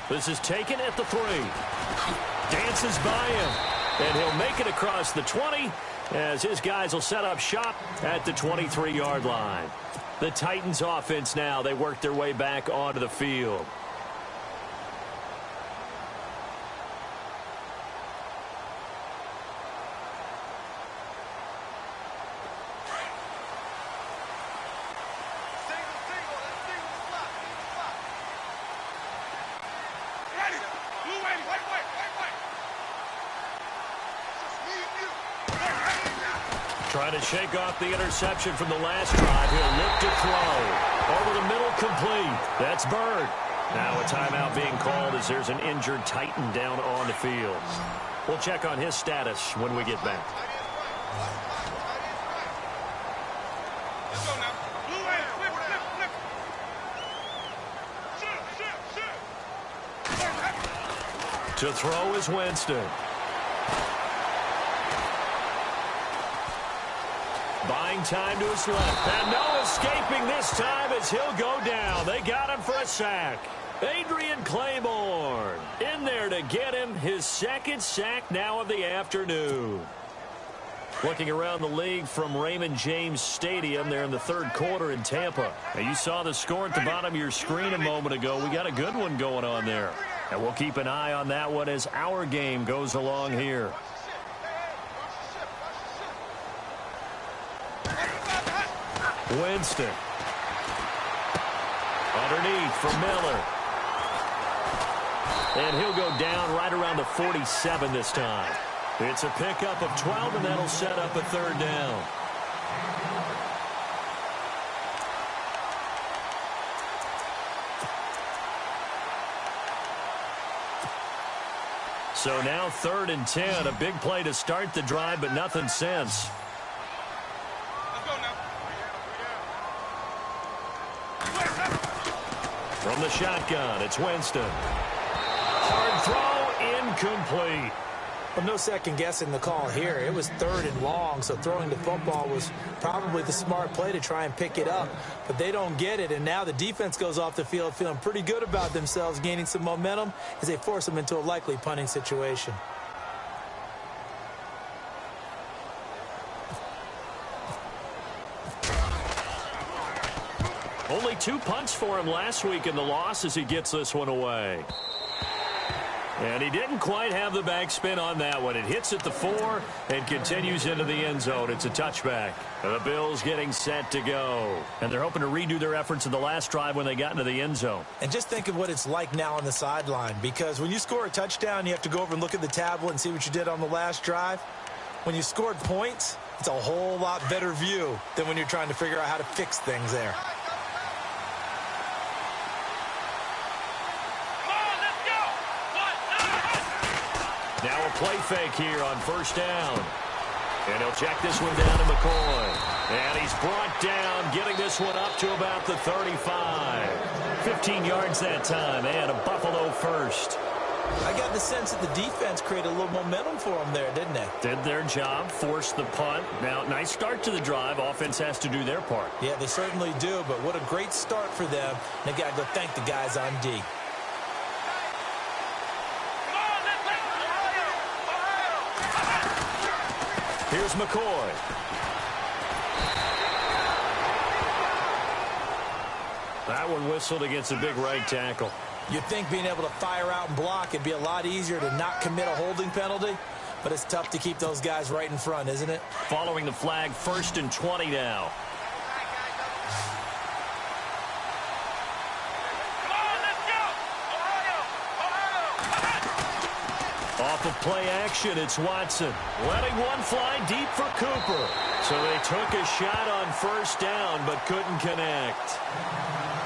[SPEAKER 2] This is taken at the 3. Dances by him. And he'll make it across the 20 as his guys will set up shop at the 23-yard line. The Titans offense now, they work their way back onto the field. Trying to shake off the interception from the last drive. He'll look to throw. Over the middle, complete. That's Bird. Now a timeout being called as there's an injured Titan down on the field. We'll check on his status when we get back. To throw is Winston. giving time to his left. And no escaping this time as he'll go down. They got him for a sack. Adrian Claiborne in there to get him his second sack now of the afternoon. Looking around the league from Raymond James Stadium there in the third quarter in Tampa. Now you saw the score at the bottom of your screen a moment ago. We got a good one going on there. And we'll keep an eye on that one as our game goes along here. Winston. Underneath for Miller. And he'll go down right around the 47 this time. It's a pickup of 12, and that'll set up a third down. So now 3rd and 10. A big play to start the drive, but nothing since. From the shotgun, it's Winston. Hard throw, incomplete.
[SPEAKER 5] Well, no second guessing the call here. It was 3rd and long, so throwing the football was probably the smart play to try and pick it up. But they don't get it, and now the defense goes off the field feeling pretty good about themselves, gaining some momentum as they force them into a likely punting situation.
[SPEAKER 2] Only 2 punts for him last week in the loss as he gets this one away. And he didn't quite have the backspin on that one. It hits at the 4 and continues into the end zone. It's a touchback. The Bills getting set to go. And they're hoping to redo their efforts in the last drive when they got into the end zone.
[SPEAKER 5] And just think of what it's like now on the sideline, because when you score a touchdown, you have to go over and look at the tablet and see what you did on the last drive. When you scored points, it's a whole lot better view than when you're trying to figure out how to fix things there.
[SPEAKER 2] Now a play fake here on 1st down. And he'll check this one down to McCoy. And he's brought down, getting this one up to about the 35. 15 yards that time, and a Buffalo first.
[SPEAKER 5] I got the sense that the defense created a little momentum for them there, didn't they?
[SPEAKER 2] Did their job, forced the punt. Now, nice start to the drive. Offense has to do their part.
[SPEAKER 5] Yeah, they certainly do, but what a great start for them. They got to go thank the guys on D.
[SPEAKER 2] Here's McCoy. That one whistled against a big right tackle.
[SPEAKER 5] You'd think being able to fire out and block, it'd be a lot easier to not commit a holding penalty, but it's tough to keep those guys right in front, isn't it?
[SPEAKER 2] Following the flag, 1st and 20 now. Off of play action, it's Watson. Letting one fly deep for Cooper. So they took a shot on 1st down, but couldn't connect.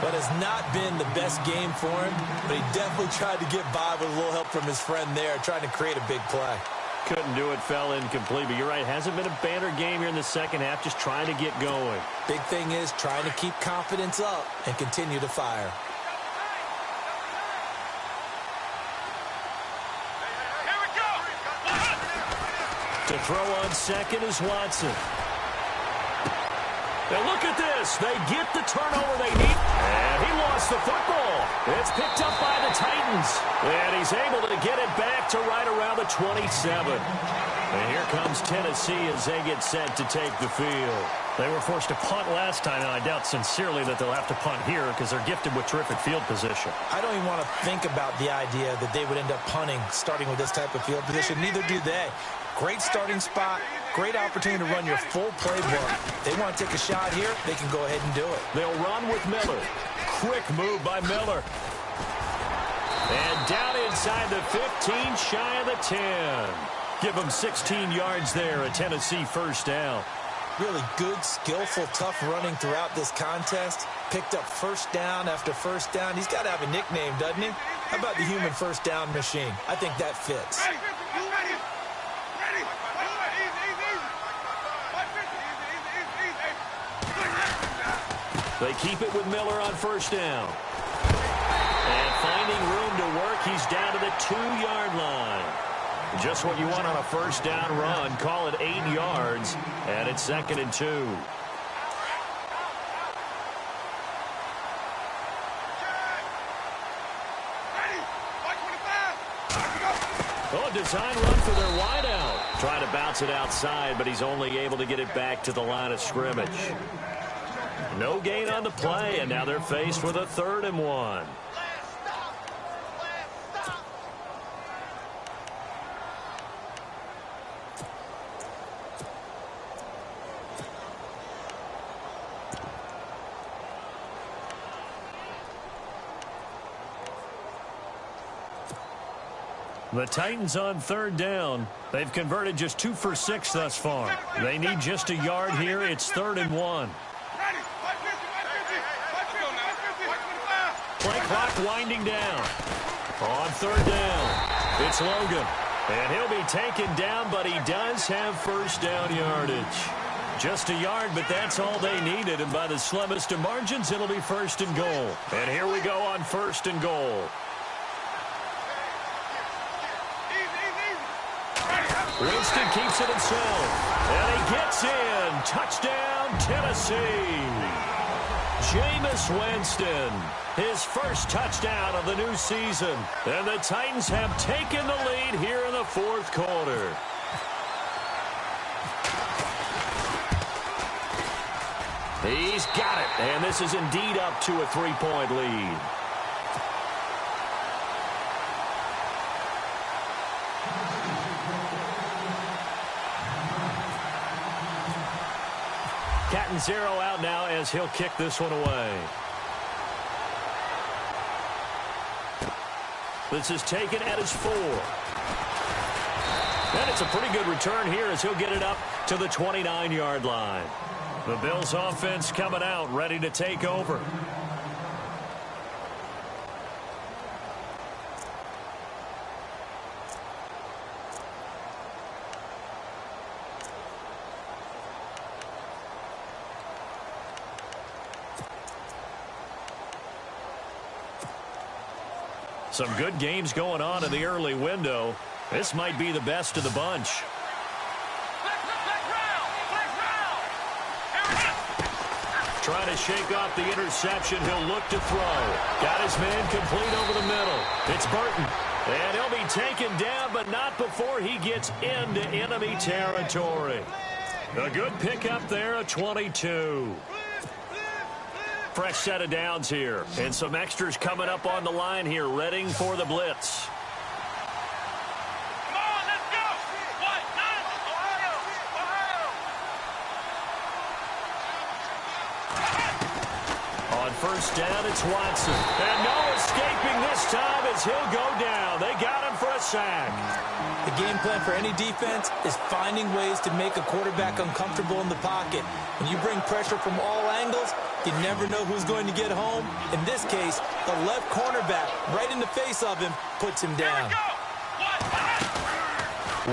[SPEAKER 5] But it's not been the best game for him, but he definitely tried to get by with a little help from his friend there, trying to create a big play.
[SPEAKER 2] Couldn't do it, fell incomplete. But you're right, hasn't been a banner game here in the second half, just trying to get going.
[SPEAKER 5] Big thing is trying to keep confidence up and continue to fire.
[SPEAKER 2] To throw on 2nd is Watson. And look at this. They get the turnover they need. And he lost the football. It's picked up by the Titans. And he's able to get it back to right around the 27. And here comes Tennessee as they get set to take the field. They were forced to punt last time, and I doubt sincerely that they'll have to punt here because they're gifted with terrific field position.
[SPEAKER 5] I don't even want to think about the idea that they would end up punting starting with this type of field position. Neither do they. Great starting spot, great opportunity to run your full playbook. They want to take a shot here, they can go ahead and do it.
[SPEAKER 2] They'll run with Miller. Quick move by Miller. And down inside the 15, shy of the 10. Give them 16 yards there, a Tennessee 1st down.
[SPEAKER 5] Really good, skillful, tough running throughout this contest. Picked up 1st down after 1st down. He's got to have a nickname, doesn't he? How about the human 1st down machine? I think that fits.
[SPEAKER 2] They keep it with Miller on 1st down. And finding room to work, he's down to the 2-yard line. Just what you want on a 1st down run. Call it 8 yards, and it's 2nd and 2. Oh, design run for their wideout. Trying to bounce it outside, but he's only able to get it back to the line of scrimmage. No gain on the play, and now they're faced with a 3rd and 1. The Titans on 3rd down. They've converted just 2 for 6 thus far. They need just a yard here. It's 3rd and 1. Play clock winding down. On 3rd down, it's Logan. And he'll be taken down, but he does have first down yardage. Just a yard, but that's all they needed. And by the slimmest of margins, it'll be 1st and goal. And here we go on 1st and goal. Winston keeps it himself, and he gets in. Touchdown, Tennessee. Jameis Winston, his first touchdown of the new season. And the Titans have taken the lead here in the 4th quarter. He's got it, and this is indeed up to a 3-point lead. Cat and 0 out now as he'll kick this one away. This is taken at his 4. And it's a pretty good return here as he'll get it up to the 29-yard line. The Bills offense coming out, ready to take over. Some good games going on in the early window. This might be the best of the bunch. Trying to shake off the interception. He'll look to throw. Got his man complete over the middle. It's Burton. And he'll be taken down, but not before he gets into enemy territory. A good pickup there, a 22. Fresh set of downs here. And some extras coming up on the line here, readying for the blitz.
[SPEAKER 3] Come on, let's go! What? Nine? Ohio!
[SPEAKER 2] On first down, it's Watson. And no escaping this time as he'll go down. They got him for a sack.
[SPEAKER 5] The game plan for any defense is finding ways to make a quarterback uncomfortable in the pocket. When you bring pressure from all angles, you never know who's going to get home. In this case, the left cornerback right in the face of him puts him down.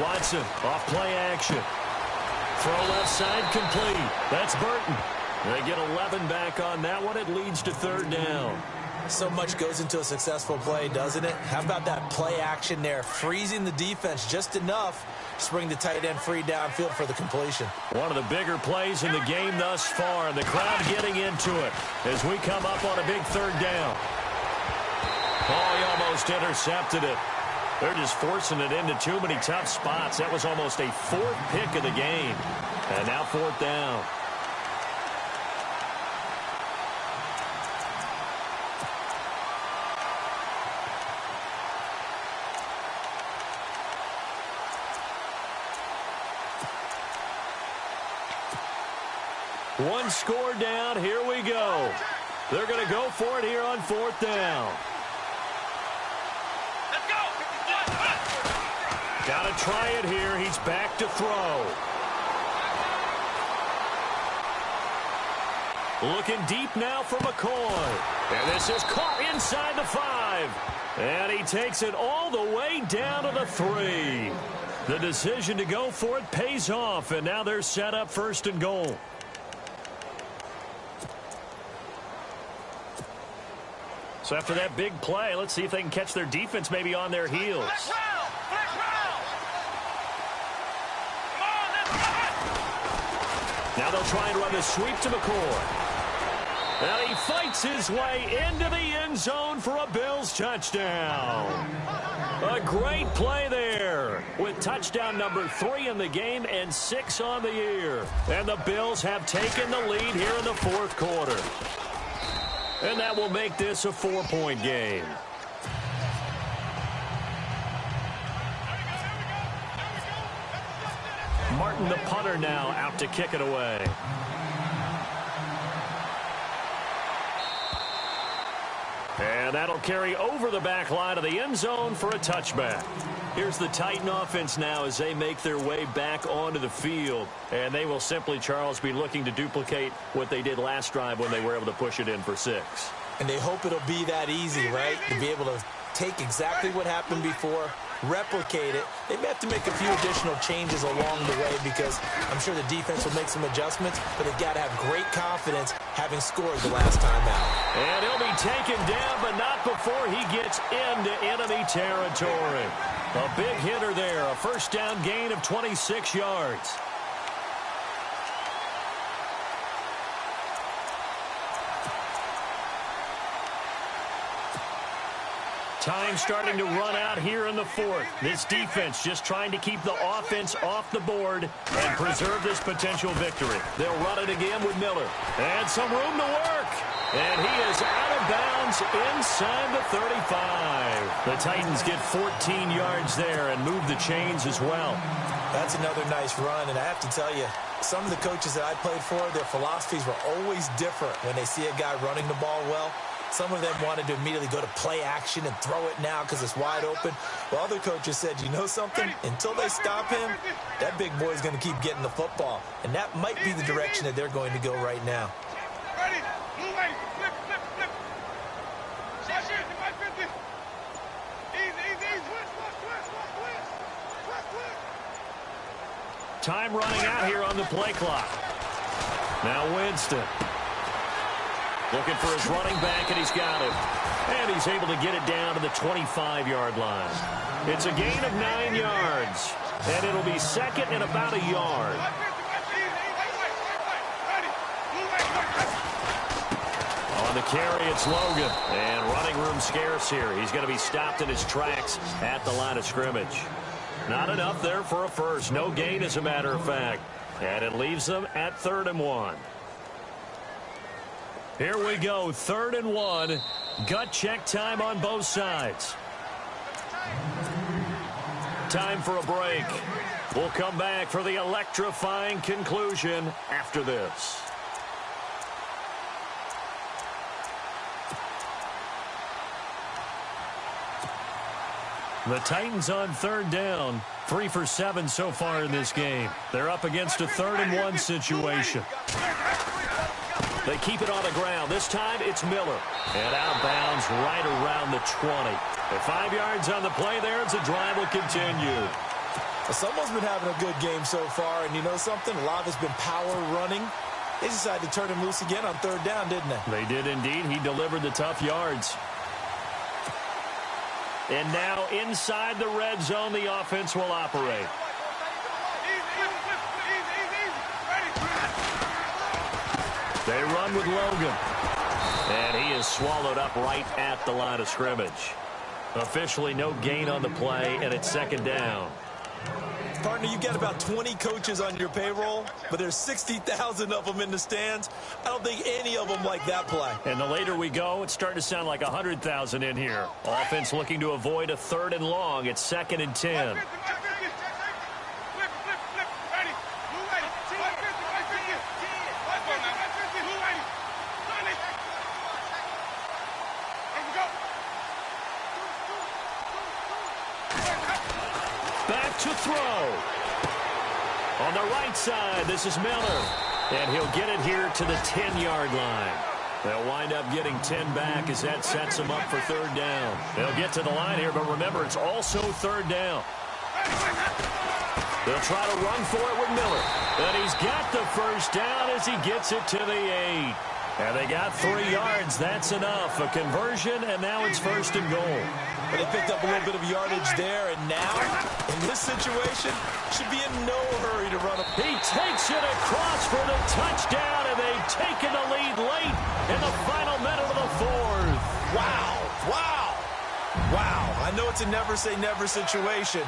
[SPEAKER 2] Watson off play action. Throw left side complete. That's Burton. They get 11 back on that one. It leads to 3rd down.
[SPEAKER 5] So much goes into a successful play, doesn't it? How about that play action there? Freezing the defense just enough to bring the tight end free downfield for the completion.
[SPEAKER 2] One of the bigger plays in the game thus far, and the crowd getting into it as we come up on a big 3rd down. Oh, he almost intercepted it. They're just forcing it into too many tough spots. That was almost a 4th pick of the game. And now 4th down. One score down. Here we go. They're going to go for it here on 4th down.
[SPEAKER 3] Let's go!
[SPEAKER 2] Got to try it here. He's back to throw. Looking deep now for McCoy. And this is caught inside the 5. And he takes it all the way down to the 3. The decision to go for it pays off. And now they're set up 1st and goal. So after that big play, let's see if they can catch their defense maybe on their heels. Now they'll try and run the sweep to McCoy. And he fights his way into the end zone for a Bills touchdown. A great play there with touchdown number 3 in the game and 6 on the year. And the Bills have taken the lead here in the fourth quarter. And that will make this a 4-point game. Martin, the punter, now out to kick it away. And that'll carry over the back line of the end zone for a touchback. Here's the Titan offense now as they make their way back onto the field. And they will simply, Charles, be looking to duplicate what they did last drive when they were able to push it in for 6.
[SPEAKER 5] And they hope it'll be that easy, right? To be able to take exactly what happened before, replicate it. They may have to make a few additional changes along the way because I'm sure the defense will make some adjustments, but they've got to have great confidence having scored the last time out.
[SPEAKER 2] And he'll be taken down, but not before he gets into enemy territory. A big hitter there, a first down gain of 26 yards. Time starting to run out here in the fourth. This defense just trying to keep the offense off the board and preserve this potential victory. They'll run it again with Miller. And some room to work. And he is out of bounds inside the 35. The Titans get 14 yards there and move the chains as well.
[SPEAKER 5] That's another nice run, and I have to tell you, some of the coaches that I played for, their philosophies were always different when they see a guy running the ball well. Some of them wanted to immediately go to play action and throw it now because it's wide open. While other coaches said, you know something? Until they stop him, that big boy is going to keep getting the football. And that might be the direction that they're going to go right now.
[SPEAKER 3] Ready. Blue lane. Flip, flip, flip. Switch it. Easy, easy, easy. Switch.
[SPEAKER 2] Time running out here on the play clock. Now Winston. Looking for his running back, and he's got him. And he's able to get it down to the 25-yard line. It's a gain of 9 yards. And it'll be second and about a yard. On the carry, it's Logan. And running room scarce here. He's going to be stopped in his tracks at the line of scrimmage. Not enough there for a first. No gain, as a matter of fact. And it leaves them at 3rd and 1. Here we go, 3rd and 1. Gut check time on both sides. Time for a break. We'll come back for the electrifying conclusion after this. The Titans on 3rd down. 3 for 7 so far in this game. They're up against a 3rd and 1 situation. They keep it on the ground. This time it's Miller. And out of bounds right around the 20. The 5 yards on the play there as the drive will continue.
[SPEAKER 5] Well, someone's been having a good game so far, and you know something? A lot of it's been power running. They decided to turn him loose again on 3rd down, didn't they?
[SPEAKER 2] They did indeed. He delivered the tough yards. And now inside the red zone, the offense will operate. They run with Logan. And he is swallowed up right at the line of scrimmage. Officially no gain on the play, and it's 2nd down.
[SPEAKER 5] Partner, you got about 20 coaches on your payroll, but there's 60,000 of them in the stands. I don't think any of them like that play.
[SPEAKER 2] And the later we go, it's starting to sound like 100,000 in here. Offense looking to avoid a 3rd and long. It's 2nd and 10. Back to throw. On the right side, this is Miller. And he'll get it here to the 10-yard line. They'll wind up getting 10 back as that sets them up for 3rd down. They'll get to the line here, but remember, it's also 3rd down. They'll try to run for it with Miller. And he's got the first down as he gets it to the 8. And they got 3 yards. That's enough. A conversion, and now it's 1st and goal.
[SPEAKER 5] But they picked up a little bit of yardage there, and now, in this situation, should be in no hurry to run.
[SPEAKER 2] He takes it across for the touchdown, and they've taken the lead late in the
[SPEAKER 5] Wow. Wow. Wow. I know it's a never-say-never situation,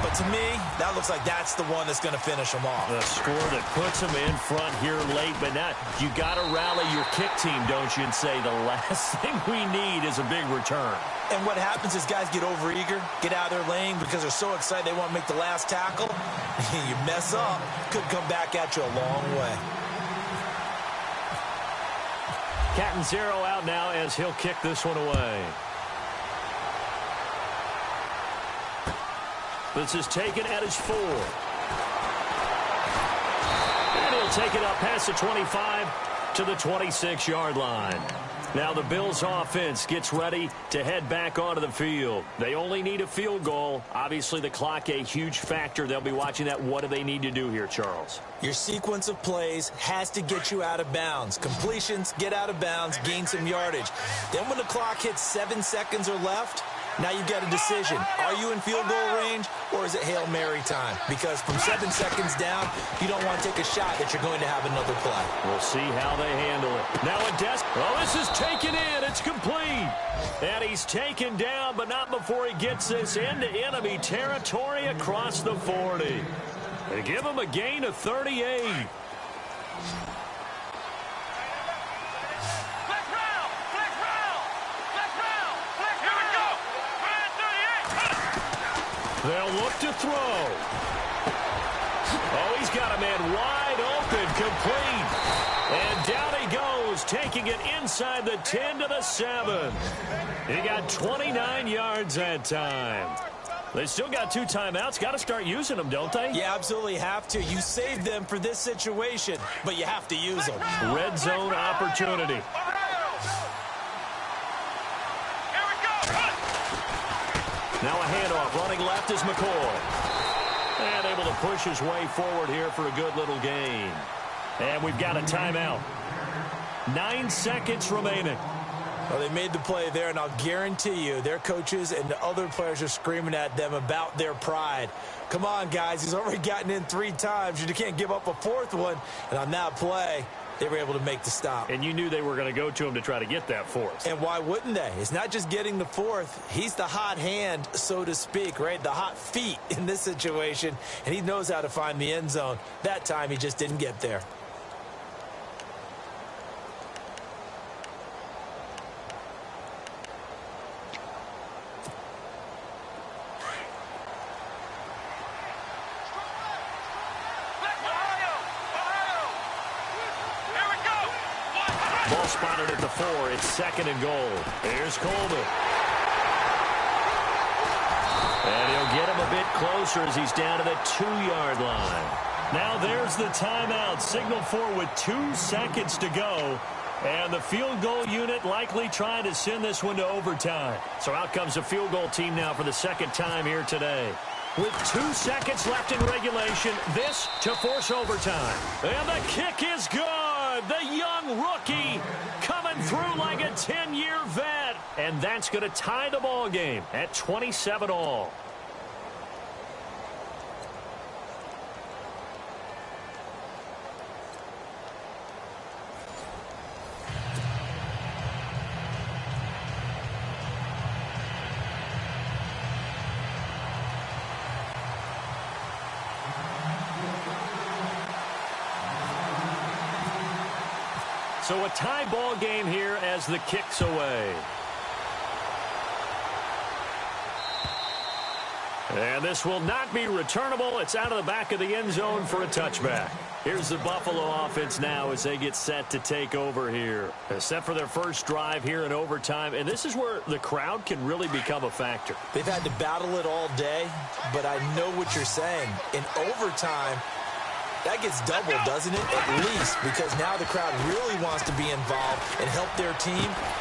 [SPEAKER 5] but to me, that looks like that's the one that's going to finish them off.
[SPEAKER 2] The score that puts them in front here late, but now you got to rally your kick team, don't you, and say the last thing we need is a big return.
[SPEAKER 5] And what happens is guys get overeager, get out of their lane because they're so excited they want to make the last tackle. You mess up, could come back at you a long way.
[SPEAKER 2] Catanzaro out now as he'll kick this one away. This is taken at his 4. And he'll take it up past the 25 to the 26-yard line. Now the Bills offense gets ready to head back onto the field. They only need a field goal. Obviously the clock a huge factor. They'll be watching that. What do they need to do here, Charles?
[SPEAKER 5] Your sequence of plays has to get you out of bounds. Completions, get out of bounds, gain some yardage. Then when the clock hits 7 seconds or left, now you've got a decision. Are you in field goal range or is it Hail Mary time? Because from 7 seconds down, you don't want to take a shot that you're going to have another play.
[SPEAKER 2] We'll see how they handle it. Now a this is taken in. It's complete. And he's taken down, but not before he gets this into enemy territory across the 40. They give him a gain of 38. They'll look to throw. Oh, he's got a man wide open, complete. And down he goes, taking it inside the 10 to the 7. He got 29 yards that time. They still got 2 timeouts. Got to start using them, don't they?
[SPEAKER 5] You absolutely have to. You saved them for this situation, but you have to use them.
[SPEAKER 2] Red zone opportunity. Now a handoff. Running left is McCoy. And able to push his way forward here for a good little gain. And we've got a timeout. 9 seconds remaining.
[SPEAKER 5] Well, they made the play there, and I'll guarantee you their coaches and the other players are screaming at them about their pride. Come on, guys. He's already gotten in 3 times. You can't give up a 4th one. And on that play, they were able to make the stop.
[SPEAKER 2] And you knew they were going to go to him to try to get that 4th.
[SPEAKER 5] And why wouldn't they? It's not just getting the 4th. He's the hot hand, so to speak, right? The hot feet in this situation. And he knows how to find the end zone. That time, he just didn't get there.
[SPEAKER 2] Ball spotted at the 4. It's 2nd and goal. Here's Coleman. And he'll get him a bit closer as he's down to the 2-yard line. Now there's the timeout. Signal for with 2 seconds to go. And the field goal unit likely trying to send this one to overtime. So out comes the field goal team now for the 2nd time here today. With 2 seconds left in regulation, this to force overtime. And the kick is good. The young rookie coming through like a 10-year vet. And that's going to tie the ball game at 27 all. So a tie ball game here as the kick's away. And this will not be returnable. It's out of the back of the end zone for a touchback. Here's the Buffalo offense now as they get set to take over here. They're set for their first drive here in overtime. And this is where the crowd can really become a factor.
[SPEAKER 5] They've had to battle it all day, but I know what you're saying. In overtime, that gets doubled, doesn't it? At least, because now the crowd really wants to be involved and help their team.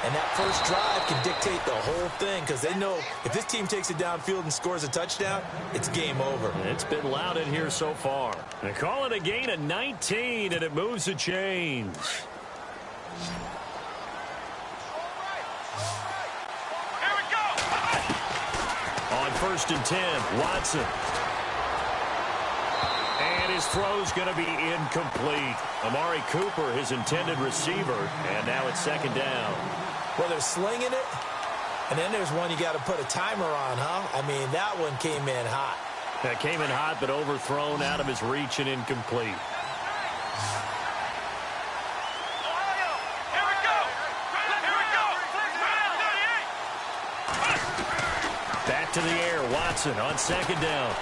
[SPEAKER 5] And that first drive can dictate the whole thing because they know if this team takes it downfield and scores a touchdown, it's game over.
[SPEAKER 2] It's been loud in here so far. They call it a gain of 19, and it moves the chains.
[SPEAKER 3] Here we go.
[SPEAKER 2] On 1st and 10, Watson. And his throw's going to be incomplete. Amari Cooper, his intended receiver, and now it's 2nd down.
[SPEAKER 5] Well, they're slinging it, And then there's one you got to put a timer on, huh? I mean, that one came in hot.
[SPEAKER 2] That came in hot, but overthrown out of his reach and incomplete. Back to the air, Watson on second down.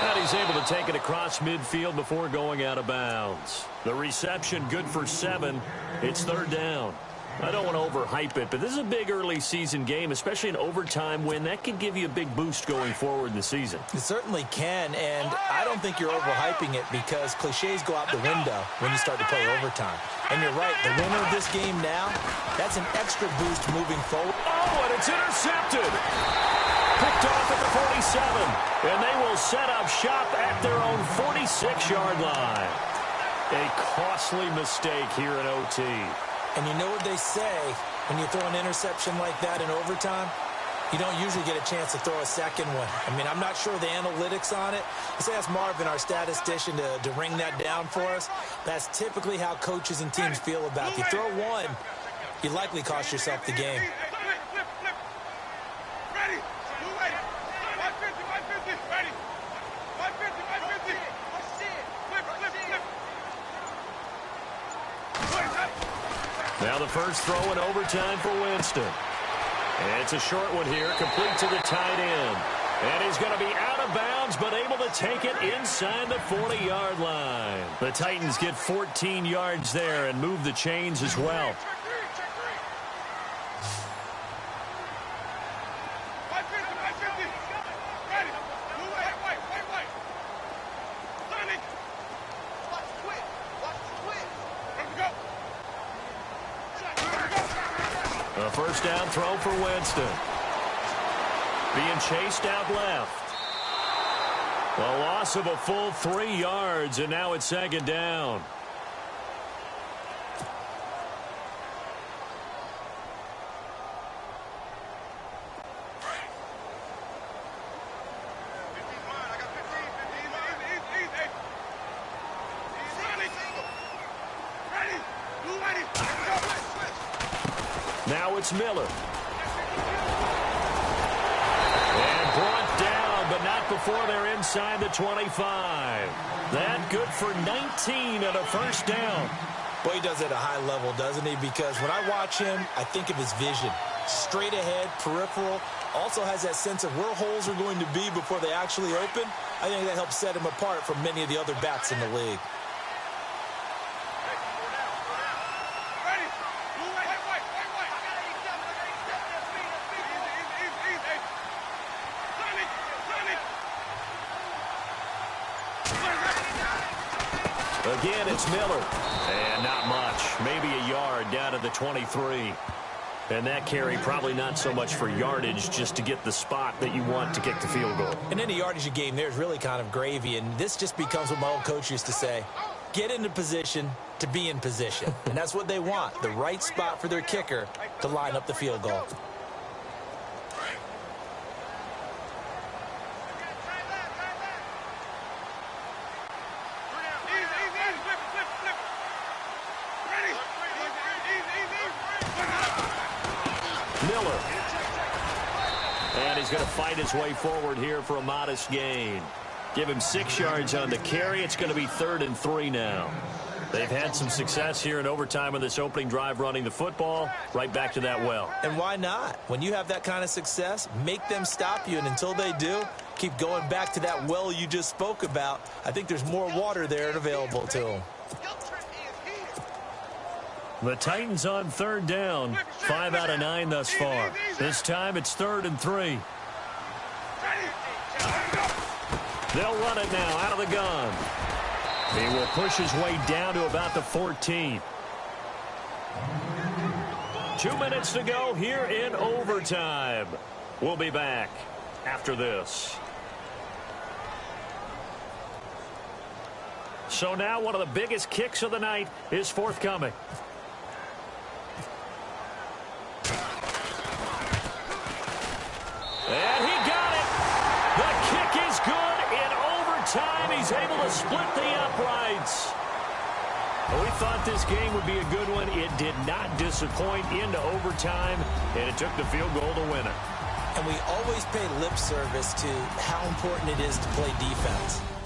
[SPEAKER 2] And he's able to take it across midfield before going out of bounds. The reception good for 7. It's third down. I don't want to overhype it, but this is a big early season game, especially an overtime win. That could give you a big boost going forward in the season.
[SPEAKER 5] It certainly can, and I don't think you're overhyping it because cliches go out the window when you start to play overtime. And you're right, the winner of this game now, that's an extra boost moving forward.
[SPEAKER 2] Oh, and it's intercepted. Picked off at the 47, and they will set up shop at their own 46-yard line. A costly mistake here in OT.
[SPEAKER 5] And you know what they say, when you throw an interception like that in overtime, you don't usually get a chance to throw a second one. I mean, I'm not sure the analytics on it. Let's ask Marvin, our statistician, to ring that down for us. That's typically how coaches and teams feel about it. If you throw one, you likely cost yourself the game.
[SPEAKER 2] Now the first throw in overtime for Winston. And it's a short one here, complete to the tight end. And he's going to be out of bounds, but able to take it inside the 40-yard line. The Titans get 14 yards there and move the chains as well. A first down throw for Winston. Being chased out left. A loss of a full 3 yards, and now it's second down. Now it's Miller. And brought down, but not before they're inside the 25. That good for 19 and a first down.
[SPEAKER 5] Boy, he does it at a high level, doesn't he? Because when I watch him, I think of his vision. Straight ahead, peripheral. Also has that sense of where holes are going to be before they actually open. I think that helps set him apart from many of the other backs in the league.
[SPEAKER 2] Again, it's Miller. And not much. Maybe a yard down to the 23. And that carry probably not so much for yardage, just to get the spot that you want to kick the field goal.
[SPEAKER 5] And any yardage game there is really kind of gravy. And this just becomes what my old coach used to say. Get into position to be in position. And that's what they want. The right spot for their kicker to line up the field goal.
[SPEAKER 2] Miller. And he's going to fight his way forward here for a modest gain. Give him 6 yards on the carry. It's going to be 3rd and 3 now. They've had some success here in overtime on this opening drive running the football. Right back to that well.
[SPEAKER 5] And why not? When you have that kind of success, make them stop you. And until they do, keep going back to that well you just spoke about. I think there's more water there and available to them.
[SPEAKER 2] The Titans on 3rd down. 5 out of 9 thus far. This time it's 3rd and 3. They'll run it now out of the gun. He will push his way down to about the 14. 2 minutes to go here in overtime. We'll be back after this. So now one of the biggest kicks of the night is forthcoming. And he got it. The kick is good in overtime. He's able to split the uprights. We thought this game would be a good one. It did not disappoint. decisive point into overtime, and it took the field goal to win it.
[SPEAKER 5] And we always pay lip service to how important it is to play defense.